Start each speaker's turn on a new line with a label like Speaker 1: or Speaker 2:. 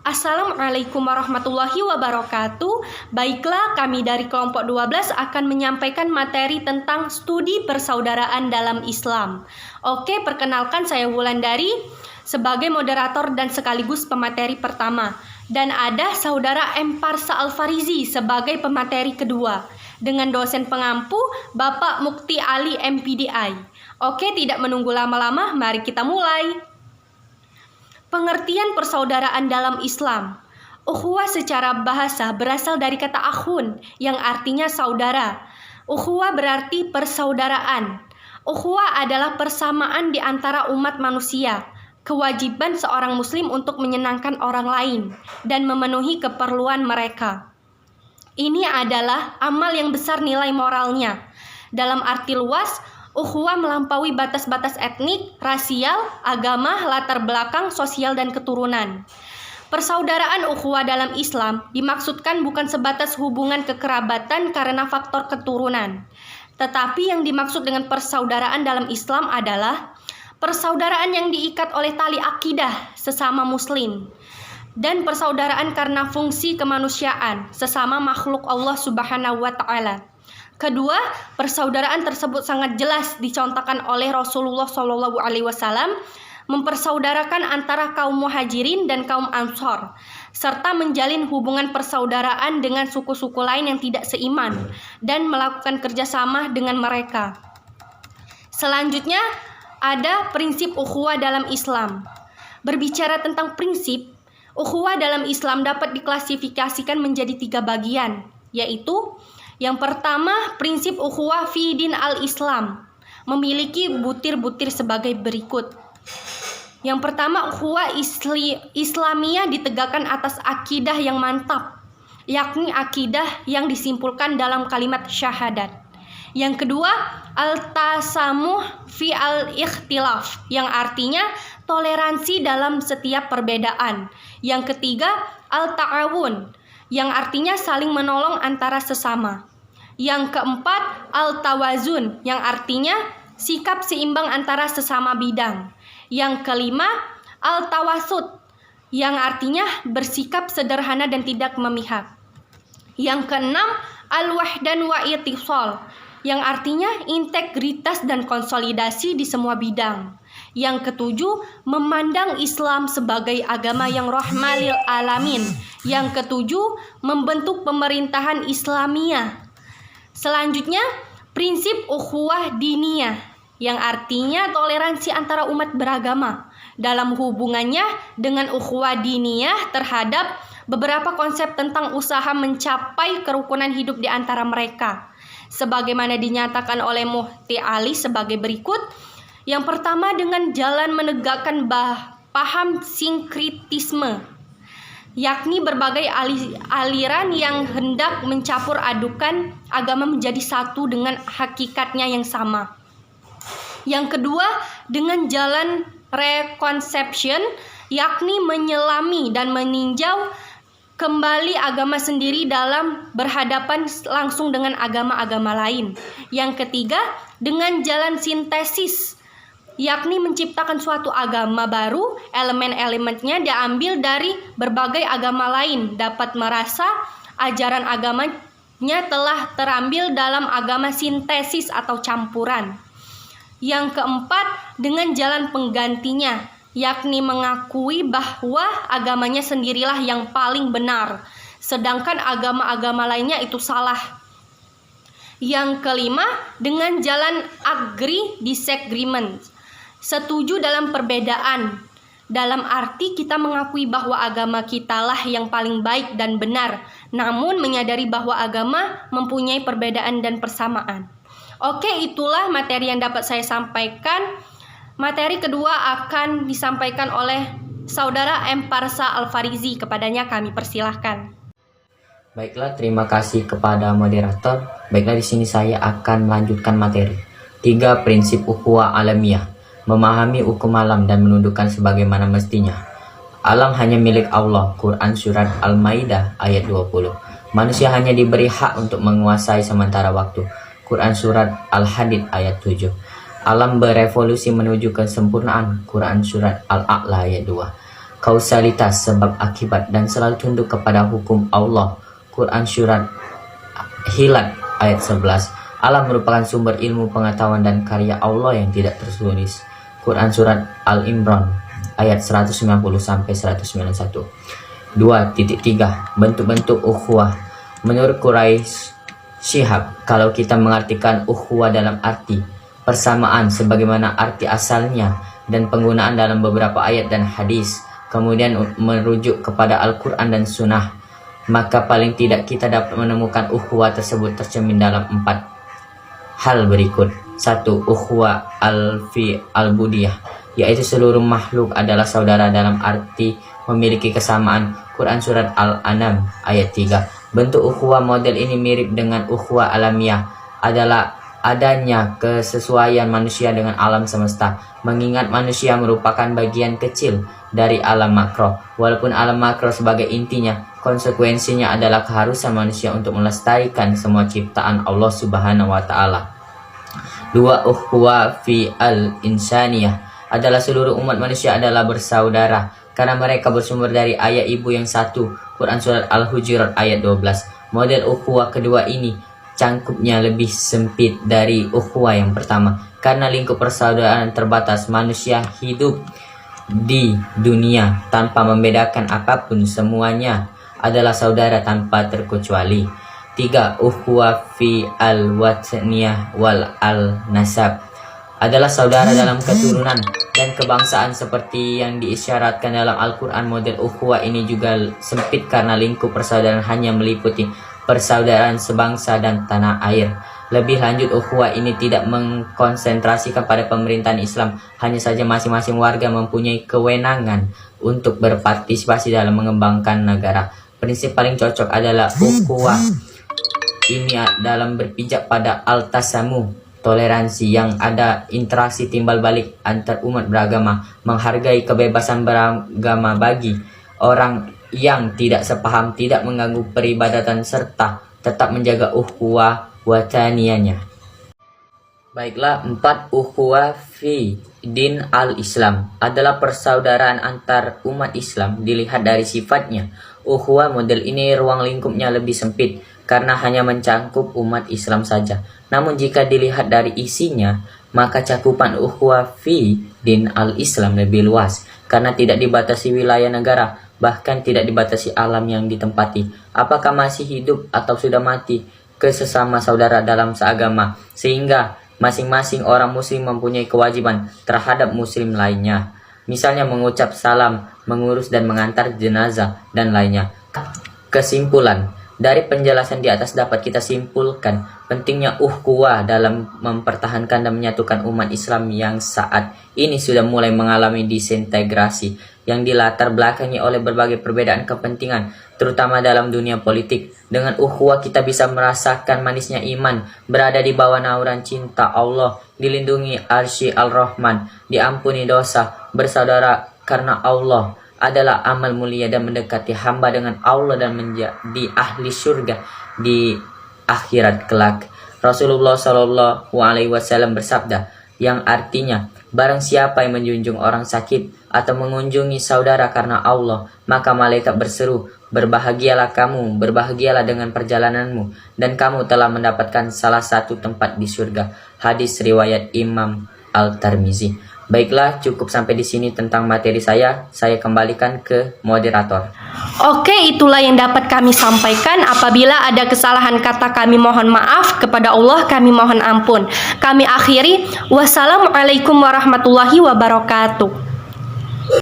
Speaker 1: Assalamualaikum warahmatullahi wabarakatuh. Baiklah, kami dari kelompok 12 akan menyampaikan materi tentang studi persaudaraan dalam Islam. Oke, perkenalkan saya Wulandari sebagai moderator dan sekaligus pemateri pertama. Dan ada saudara M. Parsa Al-Farizi sebagai pemateri kedua. Dengan dosen pengampu Bapak Mukti Ali MPDI. Oke, tidak menunggu lama-lama, mari kita mulai. Pengertian persaudaraan dalam Islam. Ukhuwah secara bahasa berasal dari kata akhun yang artinya saudara. Ukhuwah berarti persaudaraan. Ukhuwah adalah persamaan di antara umat manusia. Kewajiban seorang muslim untuk menyenangkan orang lain dan memenuhi keperluan mereka. Ini adalah amal yang besar nilai moralnya. Dalam arti luas, ukhuwah melampaui batas-batas etnik, rasial, agama, latar belakang, sosial, dan keturunan. Persaudaraan ukhuwah dalam Islam dimaksudkan bukan sebatas hubungan kekerabatan karena faktor keturunan. Tetapi yang dimaksud dengan persaudaraan dalam Islam adalah persaudaraan yang diikat oleh tali akidah sesama muslim. Dan persaudaraan karena fungsi kemanusiaan sesama makhluk Allah Subhanahu wa Ta'ala. Kedua, persaudaraan tersebut sangat jelas dicontohkan oleh Rasulullah SAW mempersaudarakan antara kaum muhajirin dan kaum ansor, serta menjalin hubungan persaudaraan dengan suku-suku lain yang tidak seiman dan melakukan kerjasama dengan mereka. Selanjutnya, ada prinsip ukhuwah dalam Islam. Berbicara tentang prinsip, ukhuwah dalam Islam dapat diklasifikasikan menjadi 3 bagian, yaitu yang pertama, prinsip ukhuwah fi din al-Islam memiliki butir-butir sebagai berikut. Yang pertama, ukhuwah Islamiyah ditegakkan atas akidah yang mantap, yakni akidah yang disimpulkan dalam kalimat syahadat. Yang kedua, al-tasamuh fi al-ikhtilaf, yang artinya toleransi dalam setiap perbedaan. Yang ketiga, al-ta'awun, yang artinya saling menolong antara sesama. Yang keempat, al-tawazun, yang artinya sikap seimbang antara sesama bidang. Yang kelima, al-tawasut, yang artinya bersikap sederhana dan tidak memihak. Yang keenam, al-wahdan wa itisal, yang artinya integritas dan konsolidasi di semua bidang. Yang ketujuh, memandang Islam sebagai agama yang rahmah lil alamin. Yang ketujuh, membentuk pemerintahan Islamiyah. Selanjutnya, prinsip ukhuwah diniyah, yang artinya toleransi antara umat beragama dalam hubungannya dengan ukhuwah diniyah terhadap beberapa konsep tentang usaha mencapai kerukunan hidup di antara mereka. Sebagaimana dinyatakan oleh Mufti Ali sebagai berikut. Yang pertama, dengan jalan menegakkan paham sinkritisme, yakni berbagai aliran yang hendak mencampur adukan agama menjadi satu dengan hakikatnya yang sama. Yang kedua, dengan jalan reconception, yakni menyelami dan meninjau kembali agama sendiri dalam berhadapan langsung dengan agama-agama lain. Yang ketiga, dengan jalan sintesis, yakni menciptakan suatu agama baru, elemen-elemennya diambil dari berbagai agama lain, dapat merasa ajaran agamanya telah terambil dalam agama sintesis atau campuran. Yang keempat, dengan jalan penggantinya, yakni mengakui bahwa agamanya sendirilah yang paling benar, sedangkan agama-agama lainnya itu salah. Yang kelima, dengan jalan agree disagreement, setuju dalam perbedaan, dalam arti kita mengakui bahwa agama kitalah yang paling baik dan benar, namun menyadari bahwa agama mempunyai perbedaan dan persamaan. Oke, itulah materi yang dapat saya sampaikan. Materi kedua akan disampaikan oleh saudara M. Parsa Al-Farizi. Kepadanya kami persilahkan.
Speaker 2: Baiklah, terima kasih kepada moderator. Baiklah, di sini saya akan melanjutkan materi. 3 prinsip ukhuwah alamiah. Memahami hukum alam dan menundukkan sebagaimana mestinya. Alam hanya milik Allah. Quran Surat Al-Maidah ayat 20. Manusia hanya diberi hak untuk menguasai sementara waktu. Quran Surat Al-Hadid ayat 7. Alam berevolusi menuju kesempurnaan. Quran Surat Al-A'la ayat 2. kausalitas sebab akibat dan selalu tunduk kepada hukum Allah. Quran Surat Hilal ayat 11. Alam merupakan sumber ilmu, pengetahuan dan karya Allah yang tidak tertulis. Quran Surat Al-Imran ayat 190-191. 2.3 Bentuk-bentuk ukhuwah. Menurut Quraisy Shihab, kalau kita mengartikan ukhuwah dalam arti persamaan sebagaimana arti asalnya dan penggunaan dalam beberapa ayat dan hadis, kemudian merujuk kepada Al-Quran dan Sunnah, maka paling tidak kita dapat menemukan ukhuwah tersebut tercermin dalam 4 hal berikut. 1. Ukhuwah al-budiyah, yaitu seluruh makhluk adalah saudara dalam arti memiliki kesamaan. Quran Surat Al-An'am ayat 3. Bentuk ukhuwah model ini mirip dengan ukhuwah alamiah, adalah adanya kesesuaian manusia dengan alam semesta, mengingat manusia merupakan bagian kecil dari alam makro. Walaupun alam makro sebagai intinya, konsekuensinya adalah keharusan manusia untuk melestarikan semua ciptaan Allah Subhanahu wa Ta'ala. 2. Ukhuwah fi al-insaniyah, adalah seluruh umat manusia adalah bersaudara karena mereka bersumber dari ayah ibu yang satu. Quran Surat Al-Hujurat ayat 12. Model ukhuwah kedua ini cangkupnya lebih sempit dari ukhuwah yang pertama karena lingkup persaudaraan terbatas. Manusia hidup di dunia tanpa membedakan apapun, semuanya adalah saudara tanpa terkecuali. 3. Ukhuwah fi al-watniyah wal al-nasab, adalah saudara dalam keturunan dan kebangsaan seperti yang diisyaratkan dalam Al-Quran. Model ukhuwah ini juga sempit karena lingkup persaudaraan hanya meliputi persaudaraan sebangsa dan tanah air. Lebih lanjut, ukhuwah ini tidak mengkonsentrasikan pada pemerintahan Islam, hanya saja masing-masing warga mempunyai kewenangan untuk berpartisipasi dalam mengembangkan negara. Prinsip paling cocok adalah ukhuwah ini dalam berpijak pada al-tasamu, toleransi yang ada interaksi timbal balik antar umat beragama, menghargai kebebasan beragama bagi orang yang tidak sepaham, tidak mengganggu peribadatan serta tetap menjaga ukhuwah wataniyahnya. Baiklah, 4. Ukhuwah fi din al-Islam, adalah persaudaraan antar umat Islam. Dilihat dari sifatnya, ukhuwah model ini ruang lingkupnya lebih sempit karena hanya mencangkup umat Islam saja. Namun jika dilihat dari isinya, maka cakupan ukhuwah fi din al-Islam lebih luas karena tidak dibatasi wilayah negara, bahkan tidak dibatasi alam yang ditempati, apakah masih hidup atau sudah mati, ke sesama saudara dalam seagama, sehingga masing-masing orang muslim mempunyai kewajiban terhadap muslim lainnya, misalnya mengucap salam, mengurus dan mengantar jenazah, dan lainnya. Kesimpulan dari penjelasan di atas dapat kita simpulkan pentingnya ukhuwah dalam mempertahankan dan menyatukan umat Islam yang saat ini sudah mulai mengalami disintegrasi yang dilatar belakangi oleh berbagai perbedaan kepentingan, terutama dalam dunia politik. Dengan ukhuwah kita bisa merasakan manisnya iman, berada di bawah naungan cinta Allah, dilindungi arsy Al-Rahman, diampuni dosa, bersaudara karena Allah adalah amal mulia dan mendekati hamba dengan Allah dan menjadi ahli surga di akhirat kelak. Rasulullah Shallallahu Alaihi Wasallam bersabda, yang artinya, barang siapa yang menjunjung orang sakit atau mengunjungi saudara karena Allah, maka malaikat berseru, berbahagialah kamu, berbahagialah dengan perjalananmu, dan kamu telah mendapatkan salah satu tempat di surga. Hadis riwayat Imam Al-Tirmizi. Baiklah, cukup sampai di sini tentang materi saya. Saya kembalikan ke moderator.
Speaker 1: Oke, itulah yang dapat kami sampaikan. Apabila ada kesalahan kata, kami mohon maaf. Kepada Allah kami mohon ampun. Kami akhiri. Wassalamualaikum warahmatullahi wabarakatuh.